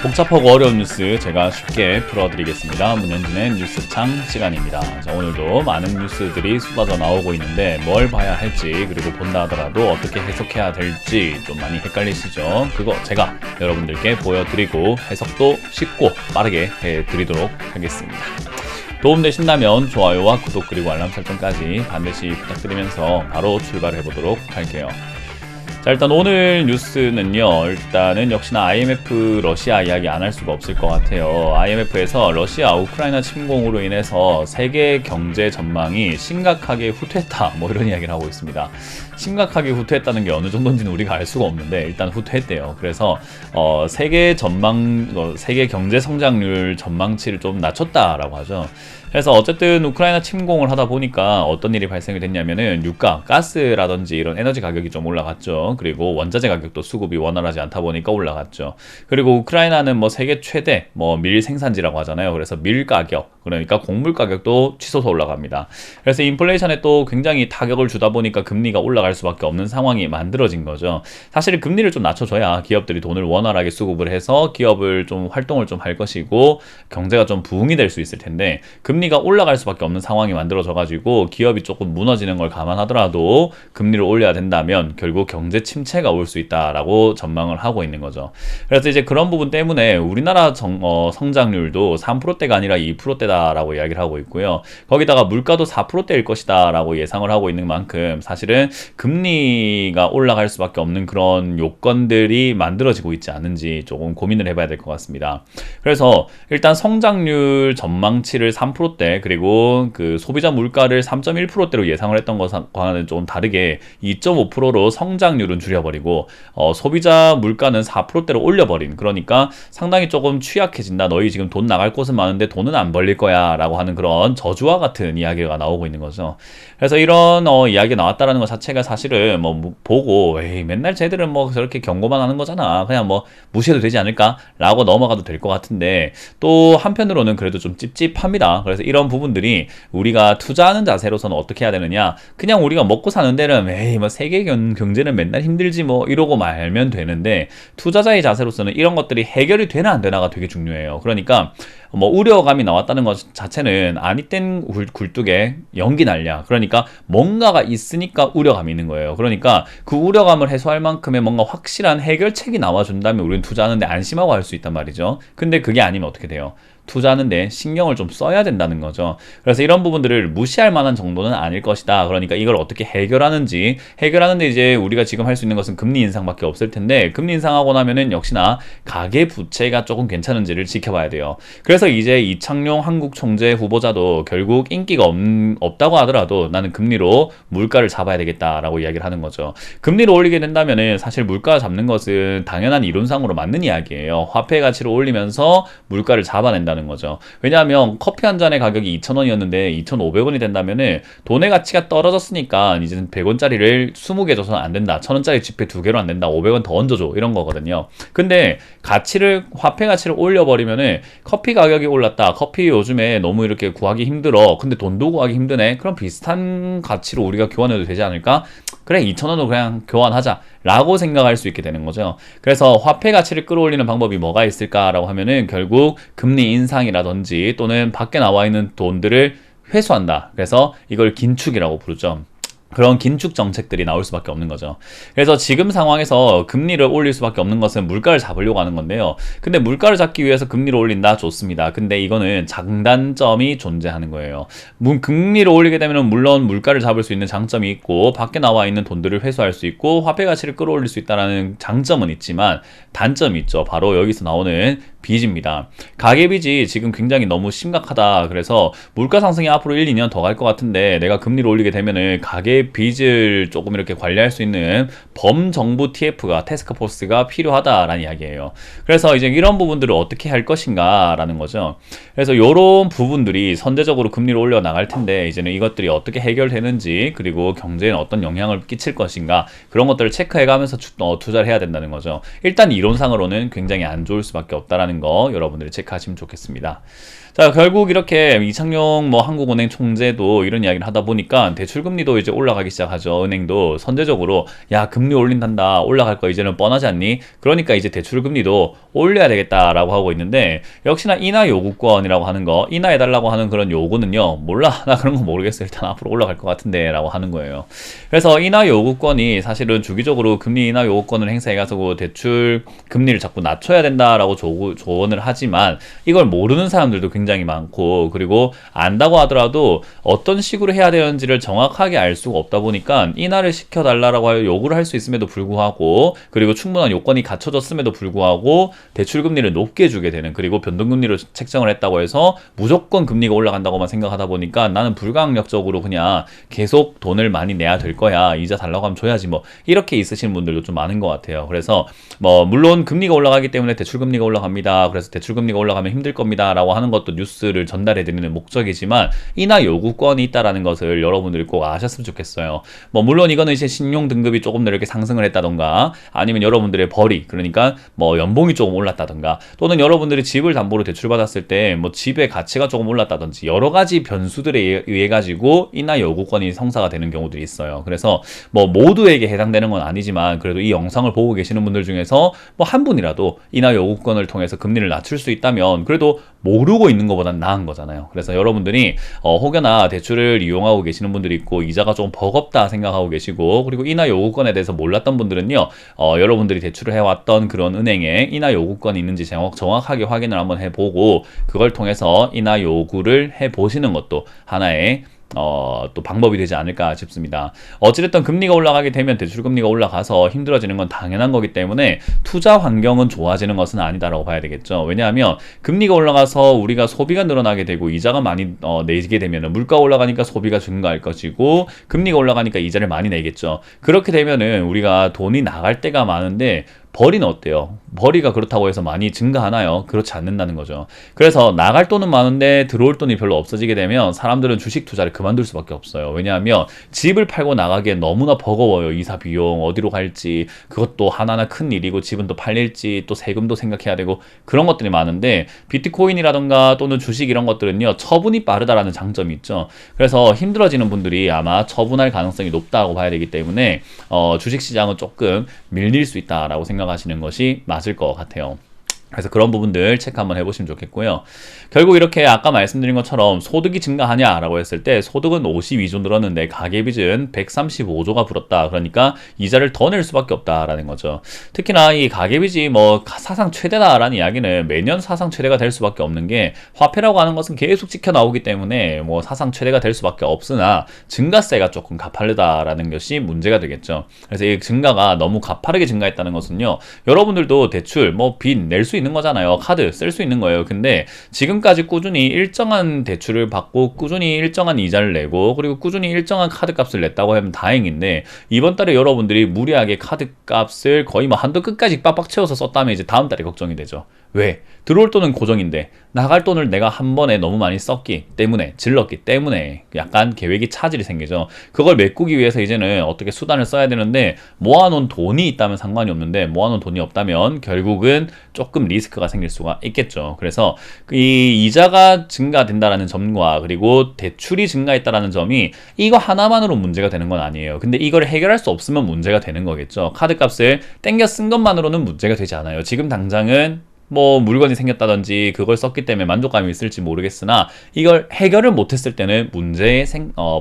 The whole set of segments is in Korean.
복잡하고 어려운 뉴스 제가 쉽게 풀어드리겠습니다. 문현진의 뉴스창 시간입니다. 자, 오늘도 많은 뉴스들이 쏟아져 나오고 있는데 뭘 봐야 할지, 그리고 본다 하더라도 어떻게 해석해야 될지 좀 많이 헷갈리시죠? 그거 제가 여러분들께 보여드리고 해석도 쉽고 빠르게 해드리도록 하겠습니다. 도움되신다면 좋아요와 구독 그리고 알람 설정까지 반드시 부탁드리면서 바로 출발해보도록 할게요. 자, 일단 오늘 뉴스는요, 일단은 역시나 IMF 러시아 이야기 안 할 수가 없을 것 같아요. IMF에서 러시아 우크라이나 침공으로 인해서 세계 경제 전망이 심각하게 후퇴했다, 뭐 이런 이야기를 하고 있습니다. 심각하게 후퇴했다는 게 어느 정도인지는 우리가 알 수가 없는데 일단 후퇴했대요. 그래서 세계 경제 성장률 전망치를 좀 낮췄다라고 하죠. 그래서 어쨌든 우크라이나 침공을 하다 보니까 어떤 일이 발생이 됐냐면은 유가, 가스라든지 이런 에너지 가격이 좀 올라갔죠. 그리고 원자재 가격도 수급이 원활하지 않다 보니까 올라갔죠. 그리고 우크라이나는 뭐 세계 최대 밀 생산지라고 하잖아요. 그래서 밀 가격, 그러니까 곡물 가격도 치솟아 올라갑니다. 그래서 인플레이션에 또 굉장히 타격을 주다 보니까 금리가 올라갈 수밖에 없는 상황이 만들어진 거죠. 사실 금리를 좀 낮춰줘야 기업들이 돈을 원활하게 수급을 해서 기업을 좀 활동을 좀 할 것이고 경제가 좀 부흥이 될 수 있을 텐데, 금리가 올라갈 수밖에 없는 상황이 만들어져 가지고 기업이 조금 무너지는 걸 감안하더라도 금리를 올려야 된다면 결국 경제 침체가 올 수 있다라고 전망을 하고 있는 거죠. 그래서 이제 그런 부분 때문에 우리나라 성장률도 3%대가 아니라 2%대다라고 이야기를 하고 있고요. 거기다가 물가도 4%대일 것이다라고 예상을 하고 있는 만큼 사실은 금리가 올라갈 수밖에 없는 그런 요건들이 만들어지고 있지 않은지 조금 고민을 해봐야 될 것 같습니다. 그래서 일단 성장률 전망치를 3%대, 그리고 그 소비자 물가를 3.1%대로 예상을 했던 것과는 좀 다르게 2.5%로 성장률은 줄여버리고 소비자 물가는 4%대로 올려버린, 그러니까 상당히 조금 취약해진다, 너희 지금 돈 나갈 곳은 많은데 돈은 안 벌릴 거야 라고 하는 그런 저주와 같은 이야기가 나오고 있는 거죠. 그래서 이런 이야기가 나왔다라는 것 자체가 사실은 보고 에이 맨날 쟤들은 저렇게 경고만 하는 거잖아, 그냥 무시해도 되지 않을까 라고 넘어가도 될 것 같은데, 또 한편으로는 그래도 좀 찝찝합니다. 그래서 이런 부분들이 우리가 투자하는 자세로서는 어떻게 해야 되느냐, 그냥 우리가 먹고 사는 데는 에이 세계 경제는 맨날 힘들지 이러고 말면 되는데, 투자자의 자세로서는 이런 것들이 해결이 되나 안 되나가 되게 중요해요. 그러니까 우려감이 나왔다는 것 자체는 아니 땐 굴뚝에 연기 날냐, 그러니까 뭔가가 있으니까 우려감이 있는 거예요. 그러니까 그 우려감을 해소할 만큼의 뭔가 확실한 해결책이 나와준다면 우리는 투자하는데 안심하고 할 수 있단 말이죠. 근데 그게 아니면 어떻게 돼요? 투자하는데 신경을 좀 써야 된다는 거죠. 그래서 이런 부분들을 무시할 만한 정도는 아닐 것이다. 그러니까 이걸 어떻게 해결하는데 이제 우리가 지금 할 수 있는 것은 금리 인상밖에 없을 텐데, 금리 인상하고 나면은 역시나 가계 부채가 조금 괜찮은지를 지켜봐야 돼요. 그래서 이제 이창용 한국 총재 후보자도 결국 인기가 없다고 하더라도 나는 금리로 물가를 잡아야 되겠다라고 이야기를 하는 거죠. 금리를 올리게 된다면은 사실 물가 잡는 것은 당연한 이론상으로 맞는 이야기예요. 화폐 가치를 올리면서 물가를 잡아낸다 는 거죠. 왜냐하면 커피 한 잔의 가격이 2,000원이었는데 2,500원이 된다면은 돈의 가치가 떨어졌으니까 이제는 100원짜리를 20개 줘서는 안 된다, 1,000원짜리 지폐 2개로 안 된다, 500원 더 얹어줘, 이런 거거든요. 근데 화폐 가치를 올려버리면은 커피 가격이 올랐다, 커피 요즘에 너무 이렇게 구하기 힘들어, 근데 돈도 구하기 힘드네, 그럼 비슷한 가치로 우리가 교환해도 되지 않을까? 그래, 2,000원으로 그냥 교환하자 라고 생각할 수 있게 되는 거죠. 그래서 화폐 가치를 끌어올리는 방법이 뭐가 있을까라고 하면은 결국 금리 인상이라든지 또는 밖에 나와 있는 돈들을 회수한다. 그래서 이걸 긴축이라고 부르죠. 그런 긴축 정책들이 나올 수밖에 없는 거죠. 그래서 지금 상황에서 금리를 올릴 수밖에 없는 것은 물가를 잡으려고 하는 건데요. 근데 물가를 잡기 위해서 금리를 올린다, 좋습니다. 근데 이거는 장단점이 존재하는 거예요. 금리를 올리게 되면 물론 물가를 잡을 수 있는 장점이 있고 밖에 나와 있는 돈들을 회수할 수 있고 화폐 가치를 끌어올릴 수 있다는 장점은 있지만 단점이 있죠. 바로 여기서 나오는 빚입니다. 가계빚이 지금 굉장히 너무 심각하다. 그래서 물가 상승이 앞으로 1, 2년 더 갈 것 같은데 내가 금리를 올리게 되면은 가계빚을 조금 이렇게 관리할 수 있는 범정부 TF가, 태스크포스가 필요하다라는 이야기예요. 그래서 이제 이런 부분들을 어떻게 할 것인가라는 거죠. 그래서 이런 부분들이 선제적으로 금리를 올려 나갈 텐데, 이제는 이것들이 어떻게 해결되는지, 그리고 경제에 어떤 영향을 끼칠 것인가, 그런 것들을 체크해 가면서 투자를 해야 된다는 거죠. 일단 이론상으로는 굉장히 안 좋을 수밖에 없다라는 거 여러분들이 체크하시면 좋겠습니다. 자, 결국 이렇게 이창용 뭐 한국은행 총재도 이런 이야기를 하다 보니까 대출금리도 이제 올라가기 시작하죠. 은행도 선제적으로 야, 금리 올린단다. 올라갈 거 이제는 뻔하지 않니? 그러니까 이제 대출금리도 올려야 되겠다라고 하고 있는데, 역시나 인하 요구권이라고 하는 거, 인하해달라고 하는 그런 요구는요, 몰라. 나 그런 거 모르겠어. 일단 앞으로 올라갈 것 같은데 라고 하는 거예요. 그래서 인하 요구권이 사실은 주기적으로 금리 인하 요구권을 행사해가지고 대출 금리를 자꾸 낮춰야 된다라고 조언을 하지만, 이걸 모르는 사람들도 굉장히 많고, 그리고 안다고 하더라도 어떤 식으로 해야 되는지를 정확하게 알 수가 없다 보니까 인하를 시켜달라고 요구를 할 수 있음에도 불구하고, 그리고 충분한 요건이 갖춰졌음에도 불구하고 대출 금리를 높게 주게 되는, 그리고 변동금리로 책정을 했다고 해서 무조건 금리가 올라간다고만 생각하다 보니까 나는 불가항력적으로 그냥 계속 돈을 많이 내야 될 거야, 이자 달라고 하면 줘야지, 뭐 이렇게 있으신 분들도 좀 많은 것 같아요. 그래서 뭐 물론 금리가 올라가기 때문에 대출 금리가 올라갑니다. 그래서 대출 금리가 올라가면 힘들 겁니다 라고 하는 것도 뉴스를 전달해 드리는 목적이지만, 인하 요구권이 있다라는 것을 여러분들이 꼭 아셨으면 좋겠어요. 뭐 물론 이거는 이제 신용 등급이 조금 더 이렇게 상승을 했다던가, 아니면 여러분들의 벌이, 그러니까 뭐 연봉이 조금 올랐다던가, 또는 여러분들이 집을 담보로 대출받았을 때 뭐 집의 가치가 조금 올랐다든지, 여러 가지 변수들에 의해 가지고 인하 요구권이 성사가 되는 경우들이 있어요. 그래서 뭐 모두에게 해당되는 건 아니지만, 그래도 이 영상을 보고 계시는 분들 중에서 뭐 한 분이라도 인하 요구권을 통해서 금리를 낮출 수 있다면 그래도 모르고 있는 것보단 나은 거잖아요. 그래서 여러분들이 혹여나 대출을 이용하고 계시는 분들이 있고 이자가 좀 버겁다 생각하고 계시고, 그리고 인하 요구권에 대해서 몰랐던 분들은요, 여러분들이 대출을 해왔던 그런 은행에 인하 요구권이 있는지 정확하게 확인을 한번 해보고, 그걸 통해서 인하 요구를 해보시는 것도 하나의 또 방법이 되지 않을까 싶습니다. 어찌됐든 금리가 올라가게 되면 대출금리가 올라가서 힘들어지는 건 당연한 거기 때문에 투자 환경은 좋아지는 것은 아니다라고 봐야 되겠죠. 왜냐하면 금리가 올라가서 우리가 소비가 늘어나게 되고 이자가 많이 내게 되면 물가 올라가니까 소비가 증가할 것이고, 금리가 올라가니까 이자를 많이 내겠죠. 그렇게 되면은 우리가 돈이 나갈 때가 많은데 벌이는 어때요? 벌이가 그렇다고 해서 많이 증가하나요? 그렇지 않는다는 거죠. 그래서 나갈 돈은 많은데 들어올 돈이 별로 없어지게 되면 사람들은 주식 투자를 그만둘 수밖에 없어요. 왜냐하면 집을 팔고 나가기엔 너무나 버거워요. 이사 비용, 어디로 갈지, 그것도 하나하나 큰 일이고, 집은 또 팔릴지, 또 세금도 생각해야 되고, 그런 것들이 많은데, 비트코인이라던가 또는 주식 이런 것들은요, 처분이 빠르다라는 장점이 있죠. 그래서 힘들어지는 분들이 아마 처분할 가능성이 높다고 봐야 되기 때문에 주식시장은 조금 밀릴 수 있다라고 생각하시는 것이 맞을 것 같아요. 그래서 그런 부분들 체크 한번 해보시면 좋겠고요. 결국 이렇게 아까 말씀드린 것처럼 소득이 증가하냐라고 했을 때, 소득은 52조 늘었는데 가계빚은 135조가 불었다. 그러니까 이자를 더 낼 수밖에 없다라는 거죠. 특히나 이 가계빚이 뭐 사상 최대다라는 이야기는 매년 사상 최대가 될 수밖에 없는 게, 화폐라고 하는 것은 계속 찍혀 나오기 때문에 뭐 사상 최대가 될 수밖에 없으나 증가세가 조금 가파르다라는 것이 문제가 되겠죠. 그래서 이 증가가 너무 가파르게 증가했다는 것은요, 여러분들도 대출 뭐 빚 낼 수 있는 거잖아요. 카드 쓸 수 있는 거예요. 근데 지금까지 꾸준히 일정한 대출을 받고 꾸준히 일정한 이자를 내고, 그리고 꾸준히 일정한 카드 값을 냈다고 하면 다행인데, 이번 달에 여러분들이 무리하게 카드 값을 거의 뭐 한도 끝까지 빡빡 채워서 썼다면 이제 다음 달에 걱정이 되죠. 왜? 들어올 돈은 고정인데 나갈 돈을 내가 한 번에 너무 많이 썼기 때문에, 질렀기 때문에 약간 계획이 차질이 생기죠. 그걸 메꾸기 위해서 이제는 어떻게 수단을 써야 되는데, 모아놓은 돈이 있다면 상관이 없는데 모아놓은 돈이 없다면 결국은 조금 리스크가 생길 수가 있겠죠. 그래서 이 이자가 증가된다라는 점과, 그리고 대출이 증가했다라는 점이 이거 하나만으로 문제가 되는 건 아니에요. 근데 이걸 해결할 수 없으면 문제가 되는 거겠죠. 카드 값을 땡겨 쓴 것만으로는 문제가 되지 않아요. 지금 당장은 뭐 물건이 생겼다든지 그걸 썼기 때문에 만족감이 있을지 모르겠으나, 이걸 해결을 못했을 때는 문제에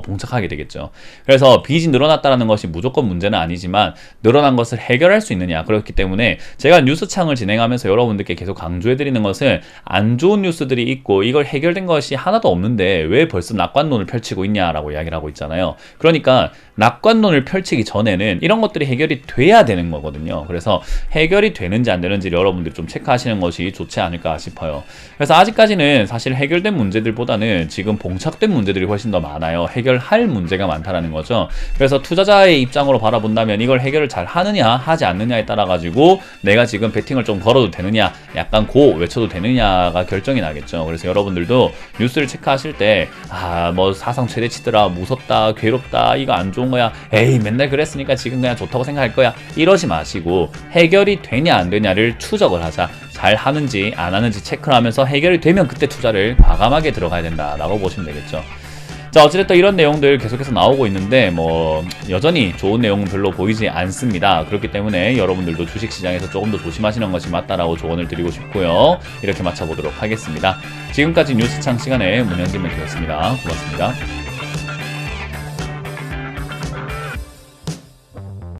봉착하게 되겠죠. 그래서 빚이 늘어났다는 것이 무조건 문제는 아니지만, 늘어난 것을 해결할 수 있느냐. 그렇기 때문에 제가 뉴스창을 진행하면서 여러분들께 계속 강조해드리는 것은, 안 좋은 뉴스들이 있고 이걸 해결된 것이 하나도 없는데 왜 벌써 낙관론을 펼치고 있냐라고 이야기를 하고 있잖아요. 그러니까 낙관론을 펼치기 전에는 이런 것들이 해결이 돼야 되는 거거든요. 그래서 해결이 되는지 안 되는지를 여러분들이 좀 체크하시는 것이 좋지 않을까 싶어요. 그래서 아직까지는 사실 해결된 문제들보다는 지금 봉착된 문제들이 훨씬 더 많아요. 해결할 문제가 많다라는 거죠. 그래서 투자자의 입장으로 바라본다면 이걸 해결을 잘 하느냐 하지 않느냐에 따라 가지고 내가 지금 베팅을 좀 걸어도 되느냐, 약간 고 외쳐도 되느냐가 결정이 나겠죠. 그래서 여러분들도 뉴스를 체크하실 때 뭐 사상 최대치더라, 무섭다, 괴롭다, 이거 안 좋은 좋은 거야, 에이 맨날 그랬으니까 지금 그냥 좋다고 생각할 거야, 이러지 마시고 해결이 되냐 안 되냐를 추적을 하자. 잘 하는지 안 하는지 체크를 하면서 해결이 되면 그때 투자를 과감하게 들어가야 된다라고 보시면 되겠죠. 자, 어찌됐든 이런 내용들 계속해서 나오고 있는데 뭐 여전히 좋은 내용은 별로 보이지 않습니다. 그렇기 때문에 여러분들도 주식시장에서 조금 더 조심하시는 것이 맞다라고 조언을 드리고 싶고요. 이렇게 마쳐보도록 하겠습니다. 지금까지 뉴스창 시간에 문현진 멘토였습니다. 고맙습니다.